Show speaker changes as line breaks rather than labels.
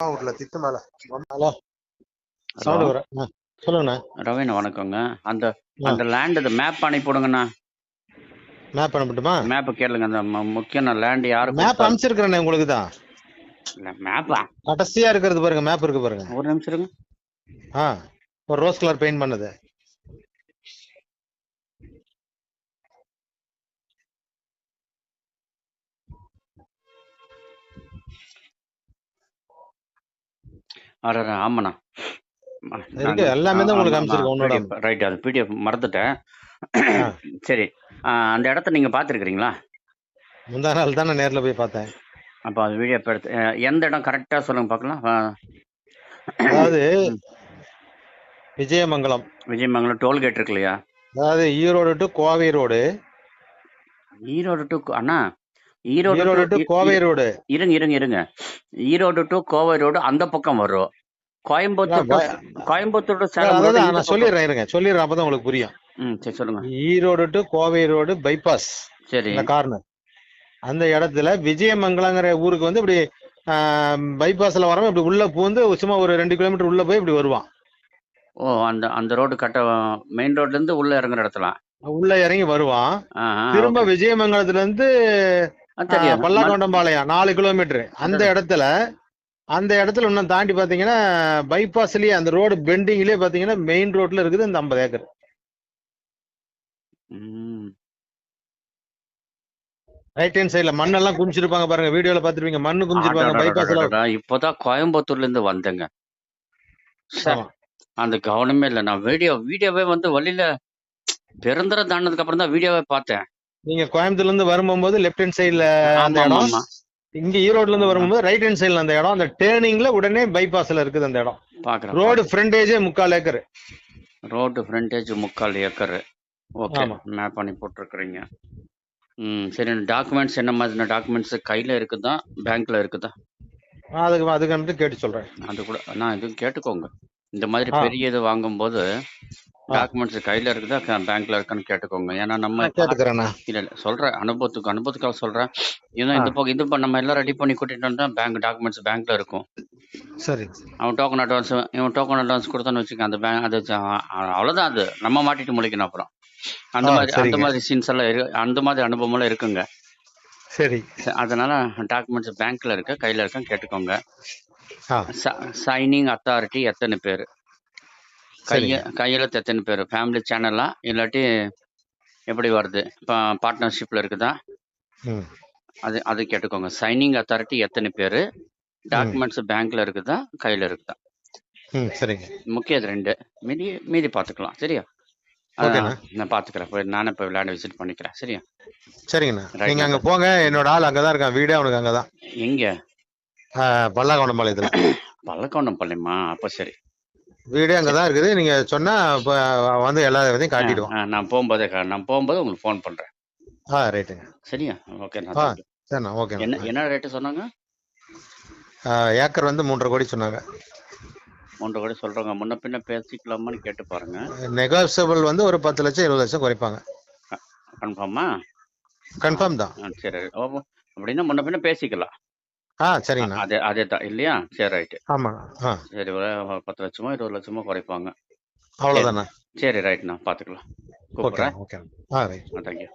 அவுட்ல திட்டு மேல.
Hello
hello
sound வர
சொல்லுங்கண்ணா.
ரவீனா வணக்கங்க. அந்த
ஆ
அந்த லேண்ட் மேப் அனுப்பிவிடுங்கண்ணா.
மேப் அனுப்பட்டுமா?
மேப் கேளுங்க. அந்த முக்கிய லேண்ட் யாரு
மேப்
கொடுத்தா
அனுப்பிச்சிருக்கிறேண்ணே உங்களுக்கு தான்.
மேப்பா?
கடைசியா இருக்கிறது பாருங்க, மேப் இருக்கு பாருங்க.
ஒரு நிமிஷம் இருங்க.
ஆ ஒரு ரோஸ் கலர் பெயிண்ட் பண்ணது.
ஆமாண்ணா.
இருக்கு, எல்லாமே தான் உங்களுக்கு அனுப்பிச்சிருக்கேன் உன்னோட.
ரைட், அது பிடிஎஃப் மறந்துட்டேன்.
ஆ
சரி, அந்த இடத்த நீங்க பார்த்துருக்கிறீங்களா?
முந்தா நாள் தான் நான் நேர்ல போய் பார்த்தேன்.
அப்போ அது வீடியோ எடுத்து எந்த இடம் கரெக்டா சொல்லுங்க பார்க்கலாம்.
அதாவது விஜயமங்கலம்
விஜயமங்கலம் டோல்கேட் இருக்கு இல்லையா?
அதாவது Erode to Kovai road.
Erode to Anna,
Erode to Kovai road.
இருங்க. ஈரோடு டு கோவை ரோடு அந்த பக்கம் வரும். கோயம்புத்தூர் டு சேலம் ரோடு
அதான் நான் சொல்லிடுறேன், இருங்க சொல்லிடுறேன், அப்பதான் உங்களுக்கு புரியும்.
சரி சொல்லுங்க.
Erode to Kovai road bypass,
சரி,
இந்த கார்னர் அந்த இடத்துல விஜயமங்கலங்கிற ஊருக்கு வந்து இப்படி பைபாஸ்ல வரவன் இப்படி உள்ள பூந்து சும்மா ஒரு 2 கிலோமீட்டர் உள்ள போய் இப்படி வருவான்.
ஓ, அந்த ரோடு கட்ட மெயின் ரோட்ல இருந்து உள்ள இறங்குற இடத்துல
உள்ள இறங்கி வருவான். திரும்ப விஜயமங்கலத்துல இருந்து பல்லாக்கொண்டம்பாளையம் 4 கிலோமீட்டர். அந்த இடத்துல இன்னும் தாண்டி பாத்தீங்கன்னா பைபாஸ்லயே அந்த ரோடு பெண்டிங்லயே பாத்தீங்கன்னா மெயின் ரோட்ல இருக்குது இந்த 50 ஏக்கர். ரைட் ஹேண்ட் சைடுல மண்ணெல்லாம் குமிச்சிருப்பாங்க பாருங்க, வீடியோல பாத்துருப்பீங்க, மண்ணு குமிச்சிருப்பாங்க பைபாஸ்ல.
இப்பதான் கோயம்புத்தூர்ல இருந்து வந்தேங்க. அந்த கவனமே இல்ல. நான் வீடியோவே வந்து வழியில பெருந்தர தாண்டதுக்கு அப்புறம் தான் வீடியோவே பார்த்தேன்.
நீங்க கோயம்புத்தூர்ல இருந்து வரும்போது லெஃப்ட் ஹேண்ட் சைடுல அந்த இடம், இங்க ஈரோட்ல இருந்து வரும்போது ரைட் ஹேண்ட் சைடுல அந்த இடம், அந்த டேர்னிங்ல உடனே பைபாஸ்ல இருக்குது அந்த இடம்.
பாக்குறேன்.
ரோடு ஃப்ரண்டேஜே 3/4 acre.
Road frontage 3/4 acre. Okay, map பண்ணி போட்டுருக்கீங்க. சரி, டாக்குமெண்ட்ஸ் என்ன மாதிரி டாக்குமெண்ட்ஸ் கையில இருக்குதா பேங்க்ல இருக்குதா?
அதுக்கு வந்து கேட்டு சொல்றேன். அது
கூட நான் இது கேட்டுக்கோங்க. இந்த மாதிரி பெரிய இது வாங்கும்போது டாக்குமெண்ட்ஸ் கையில இருக்குதா பேங்க்ல இருக்கான்னு கேட்டுக்கோங்க. ஏன்னா நம்ம இல்ல சொல்றேன், அனுபவத்துக்காக சொல்றேன். ஏன்னா இந்த பக்கம் நம்ம எல்லாம் ரெடி பண்ணி கூட்டிட்டு வந்தா டாக்குமெண்ட்ஸ் பேங்க்ல இருக்கும்.
சரி,
அவன் டோக்கன் அட்வான்ஸ் கொடுத்தான்னு வச்சுக்க, அந்த பேங்க் அது அவ்வளவுதான். அது நம்ம மாட்டிட்டு முழிக்கணும் அப்புறம். அந்த மாதிரி சீன்ஸ் எல்லாம் அந்த மாதிரி அனுபவம் எல்லாம் இருக்குங்க.
சரி,
அதனால டாக்குமெண்ட்ஸ் பேங்க்ல இருக்க கையில இருக்கான்னு கேட்டுக்கோங்க. சைனிங் அத்தாரிட்டி எத்தனை பேரு, கையெழுத்து எத்தனை பேரு, ஃபேமிலி சேனலா இல்லாட்டி எப்படி வருது, பார்ட்னர்ஷிப்ல இருக்குதா, அது கேட்டுக்கோங்க. சைனிங் அத்தாரிட்டி எத்தனை பேரு, டாக்குமெண்ட்ஸ் பேங்க்ல இருக்குதா கையில இருக்குதா.
சரிங்க,
முக்கியம் 2. மீதி பாத்துக்கலாம். சரியா? நான் பாத்துக்கிறேன். நானே போய் விளையாட விசிட் பண்ணிக்கிறேன். சரியா?
சரிங்கண்ணா, நீங்க அங்க போங்க. என்னோட ஆள் அங்கதான் இருக்கான், வீடே அவனுக்கு அங்கதான்.
எங்க?
பல்லாக்கொண்டம்பாளையத்துல.
பல்லாக்கொண்டம்பாளையமா? அப்ப சரி,
வீடே அங்கதான் இருக்குது. நீங்க சொன்னா வந்து எல்லா இதையும் காட்டிடுவோம்.
நான் போகும்போது உங்களுக்கு ஃபோன் பண்றேன்.
ரைட்டுங்க.
சரியா? ஓகே.
சரிண்ணா, ஓகே.
என்ன ரேட்டு சொன்னாங்க?
ஏக்கர் வந்து 3.5 கோடி சொன்னாங்க.
3.5 கோடி சொல்றாங்க. முன்ன பின்ன பேசிக்கலாமான்னு கேட்டு பாருங்க.
நெகோசியபிள் வந்து ஒரு 10 லட்சம் 20 லட்சம் குறைப்பாங்க.
கன்ஃபார்மா?
கன்ஃபார்ம் தான்.
சரி, அப்படின்னா முன்ன பின்ன பேசிக்கலாம்.
சரிங்கண்ணா,
அதே தான் இல்லையா? சரி, ரைட்டு.
ஆமா,
சரி, 10 லட்சமோ 20 லட்சமோ குறைப்பாங்க.
அவ்வளவுதாண்ணா.
சரி, ரைட்ண்ணா, பாத்துக்கலாம். கூப்பிடுறேன்.
Okay, right.
தேங்க்யூ.